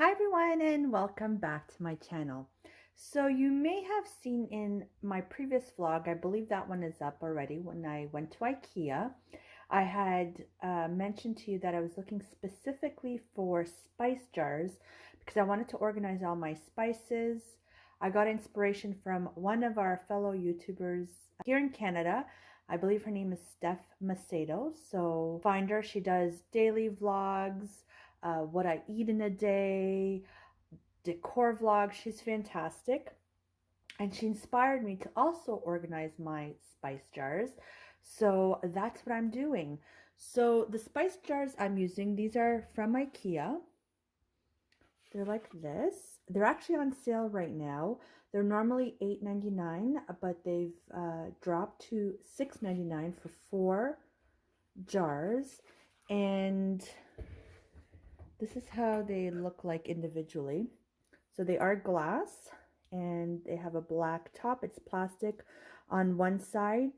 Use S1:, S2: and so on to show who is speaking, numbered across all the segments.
S1: Hi everyone and welcome back to my channel. So you may have seen in my previous vlog, I believe that one is up already, when I went to IKEA. I had mentioned to you that I was looking specifically for spice jars because I wanted to organize all my spices. I got inspiration from one of our fellow YouTubers here in Canada. I believe her name is Steph Macedo. So find her. She does daily vlogs, what I eat in a day, decor vlogs. She's fantastic. And she inspired me to also organize my spice jars. So that's what I'm doing. So the spice jars I'm using, these are from IKEA. They're like this. They're actually on sale right now. They're normally $8.99, but they've dropped to $6.99 for 4 jars. And this is how they look like individually. So they are glass and they have a black top. It's plastic on one side.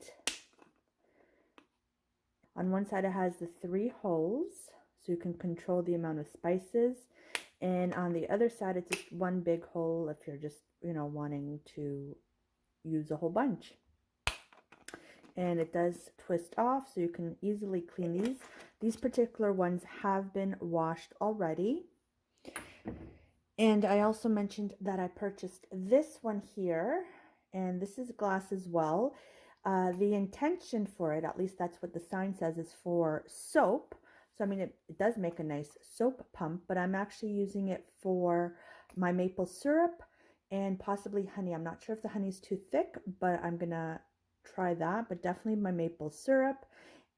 S1: On one side it has the 3 holes so you can control the amount of spices. And on the other side it's just one big hole if you're just, wanting to use a whole bunch. And it does twist off so you can easily clean these. These particular ones have been washed already. And I also mentioned that I purchased this one here, and this is glass as well. The intention for it, at least that's what the sign says, is for soap. So, I mean, it does make a nice soap pump, but I'm actually using it for my maple syrup and possibly honey. I'm not sure if the honey is too thick, but I'm going to try that, but definitely my maple syrup.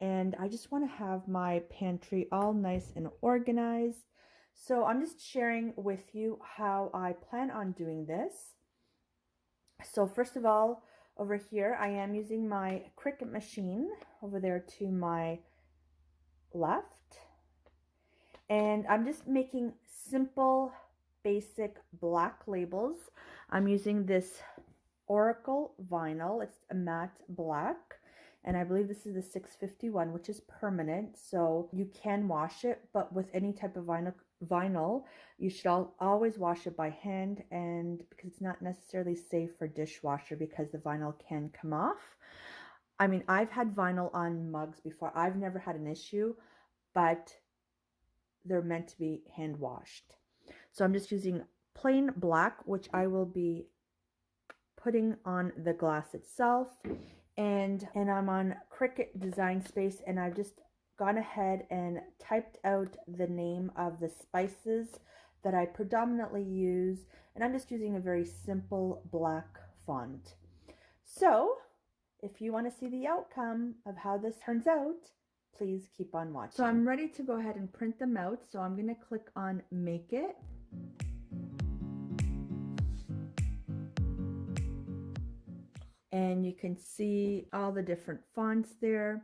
S1: And I just want to have my pantry all nice and organized. So I'm just sharing with you how I plan on doing this. So first of all, over here, I am using my Cricut machine over there to my left. And I'm just making simple, basic black labels. I'm using this Oracle vinyl. It's a matte black. And I believe this is the 651, which is permanent, so you can wash it, but with any type of vinyl, you should always wash it by hand, and because it's not necessarily safe for dishwasher because the vinyl can come off. I mean, I've had vinyl on mugs before. I've never had an issue, but they're meant to be hand washed. So I'm just using plain black, which I will be putting on the glass itself. And I'm on Cricut Design Space, and I've just gone ahead and typed out the name of the spices that I predominantly use, and I'm just using a very simple black font. So if you want to see the outcome of how this turns out, please keep on watching. So I'm ready to go ahead and print them out, so I'm going to click on Make It. And you can see all the different fonts there.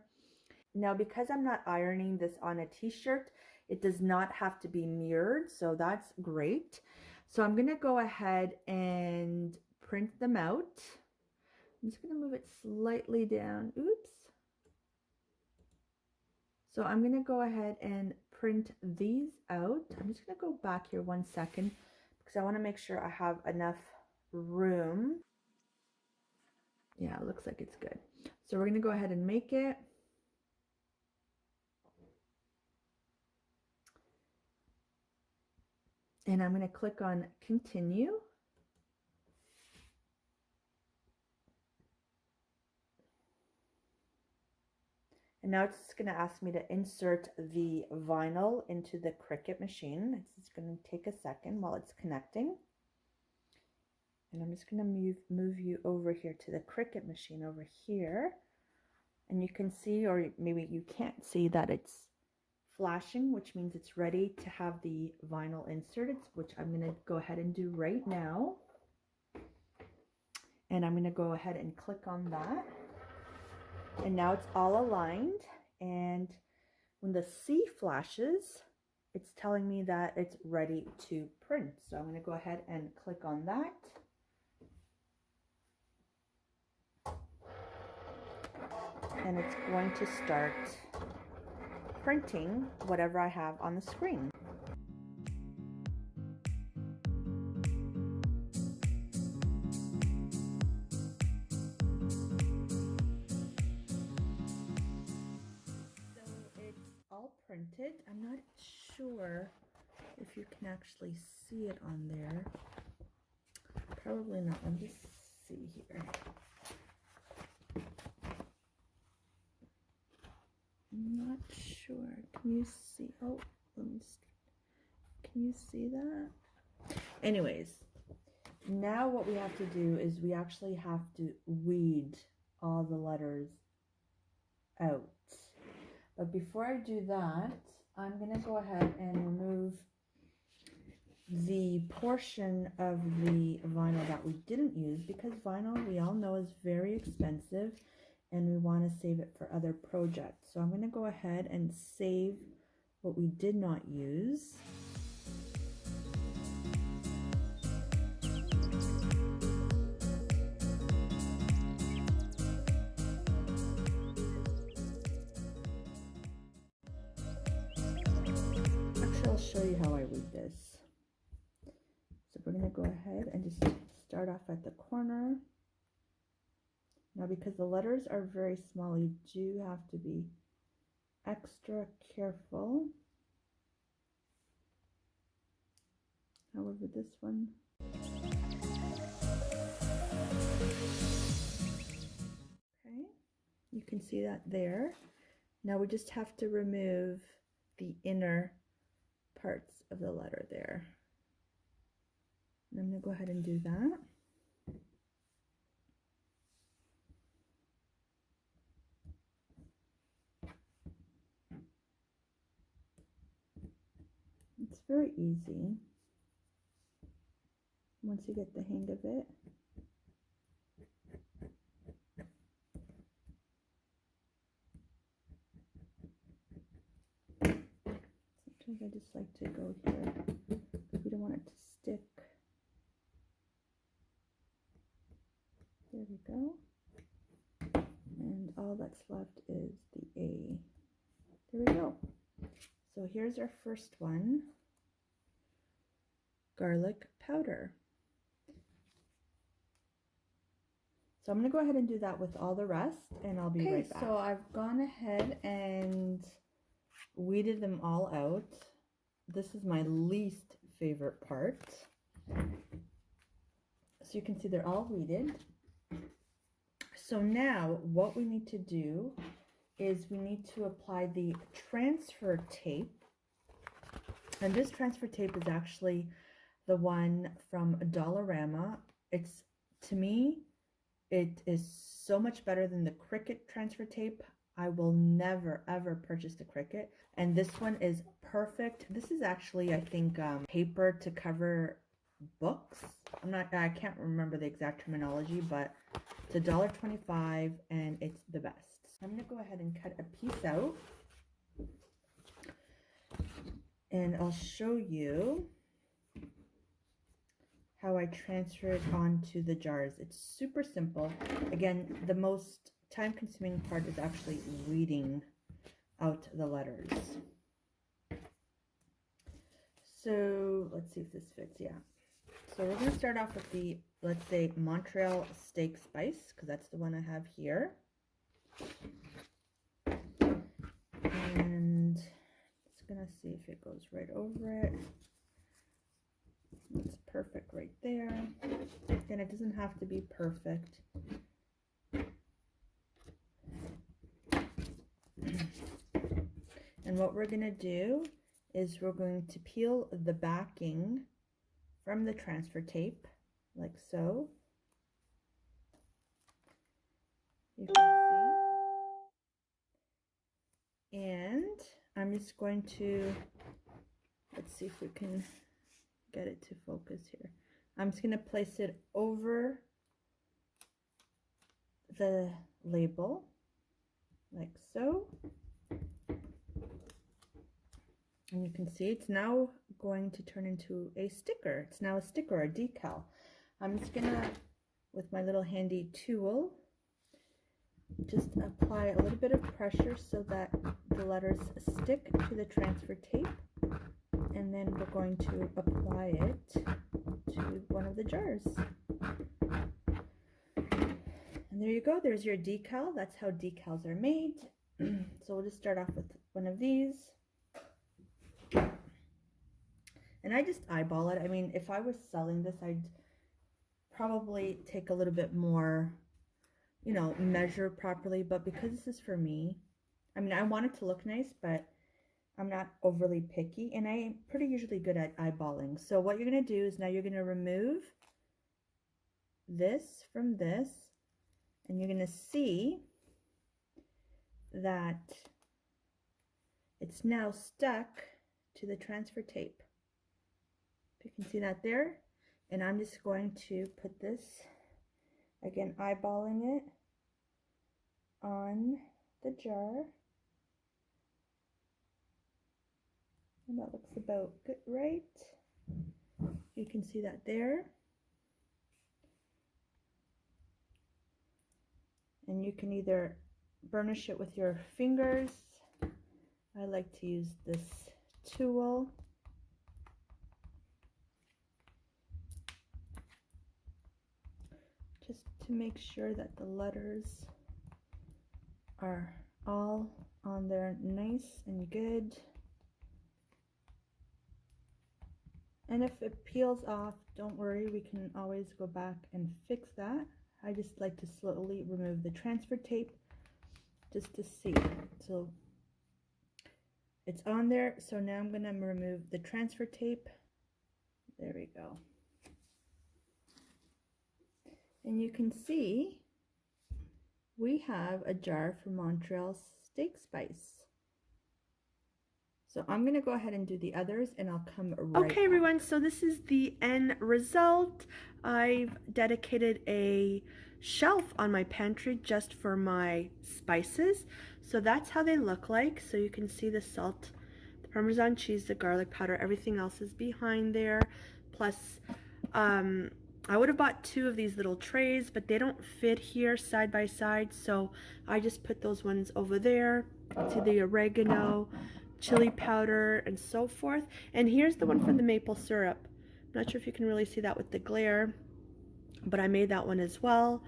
S1: Now, because I'm not ironing this on a t-shirt, it does not have to be mirrored, so that's great. So I'm going to go ahead and print them out. I'm just going to move it slightly down. Oops. So I'm going to go ahead and print these out. I'm just going to go back here 1 second because I want to make sure I have enough room. Yeah, it looks like it's good. So we're going to go ahead and make it. And I'm going to click on Continue. And now it's going to ask me to insert the vinyl into the Cricut machine. It's going to take a second while it's connecting. And I'm just going to move you over here to the Cricut machine over here. And you can see, or maybe you can't see, that it's flashing, which means it's ready to have the vinyl inserted, which I'm going to go ahead and do right now. And I'm going to go ahead and click on that. And now it's all aligned. And when the C flashes, it's telling me that it's ready to print. So I'm going to go ahead and click on that. And it's going to start printing whatever I have on the screen. printed. I'm not sure if you can actually see it on there. Probably not. Let me see here. I'm not sure. Can you see? Oh, let me. Can you see that? Anyways, now what we have to do is we actually have to weed all the letters out. But before I do that, I'm going to go ahead and remove the portion of the vinyl that we didn't use, because vinyl, we all know, is very expensive and we want to save it for other projects. So I'm going to go ahead and save what we did not use. Actually, I'll show you how I read this. So we're going to go ahead and just start off at the corner. Now, because the letters are very small, you do have to be extra careful. However, this one, okay, you can see that there. Now we just have to remove the inner parts of the letter there. And I'm going to go ahead and do that. It's very easy once you get the hang of it. Sometimes I just like to go here because we don't want it to stick. There we go. And all that's left is the A. There we go. So here's our first one, garlic powder. So I'm going to go ahead and do that with all the rest, and I'll be right back. So I've gone ahead and weeded them all out. This is my least favorite part. So you can see they're all weeded. So now what we need to do is we need to apply the transfer tape. And this transfer tape is actually the one from Dollarama. It's, to me, it is so much better than the Cricut transfer tape. I will never ever purchase the Cricut. And this one is perfect. This is actually, I think, paper to cover books. I can't remember the exact terminology, but it's $1.25 and it's the best. I'm going to go ahead and cut a piece out, and I'll show you how I transfer it onto the jars. It's super simple. Again, the most time-consuming part is actually weeding out the letters. So let's see if this fits. Yeah. So we're going to start off with the, let's say, Montreal Steak Spice, because that's the one I have here. And it's going to see if it goes right over it. It's perfect right there. Again, it doesn't have to be perfect. And what we're going to do is we're going to peel the backing from the transfer tape, like so. You can see. And I'm just going to, let's see if we can get it to focus here. I'm just going to place it over the label, like so. And you can see it's now going to turn into a sticker. It's now a sticker, a decal. I'm just gonna, with my little handy tool, just apply a little bit of pressure so that the letters stick to the transfer tape. And then we're going to apply it to one of the jars. And there you go, there's your decal. That's how decals are made. So we'll just start off with one of these. And I just eyeball it. I mean, if I was selling this, I'd probably take a little bit more, you know, measure properly. But because this is for me, I mean, I want it to look nice, but I'm not overly picky. And I'm pretty usually good at eyeballing. So what you're going to do is now you're going to remove this from this. And you're going to see that it's now stuck to the transfer tape. If you can see that there. And I'm just going to put this, again, eyeballing it on the jar. And that looks about good, right? You can see that there. And you can either burnish it with your fingers. I like to use this tool. Just to make sure that the letters are all on there nice and good. And if it peels off, don't worry, we can always go back and fix that. I just like to slowly remove the transfer tape just to see. So it's on there, so now I'm going to remove the transfer tape. There we go. And you can see we have a jar for Montreal steak spice. So I'm going to go ahead and do the others and I'll come right back. Okay, everyone, so this is the end result. I've dedicated a shelf on my pantry just for my spices. So that's how they look like. So you can see the salt, the Parmesan cheese, the garlic powder, everything else is behind there. Plus, I would have bought 2 of these little trays, but they don't fit here side by side. So I just put those ones over there. See the oregano, chili powder, and so forth. And here's the one for the maple syrup. I'm not sure if you can really see that with the glare, but I made that one as well.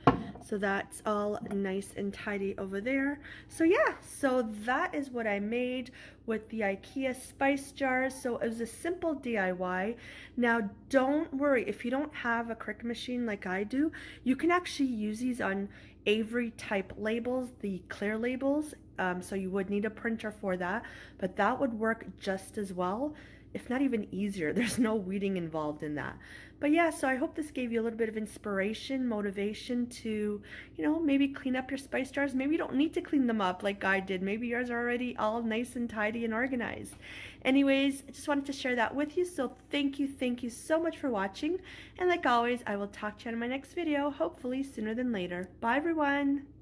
S1: So that's all nice and tidy over there. So yeah, so that is what I made with the IKEA spice jars. So it was a simple DIY. Now don't worry, if you don't have a Cricut machine like I do, you can actually use these on Avery type labels, the clear labels. So you would need a printer for that, but that would work just as well, if not even easier. There's no weeding involved in that. But yeah, so I hope this gave you a little bit of inspiration, motivation to, you know, maybe clean up your spice jars. Maybe you don't need to clean them up like I did. Maybe yours are already all nice and tidy and organized. Anyways, I just wanted to share that with you. So thank you so much for watching. And like always, I will talk to you in my next video, hopefully sooner than later. Bye everyone.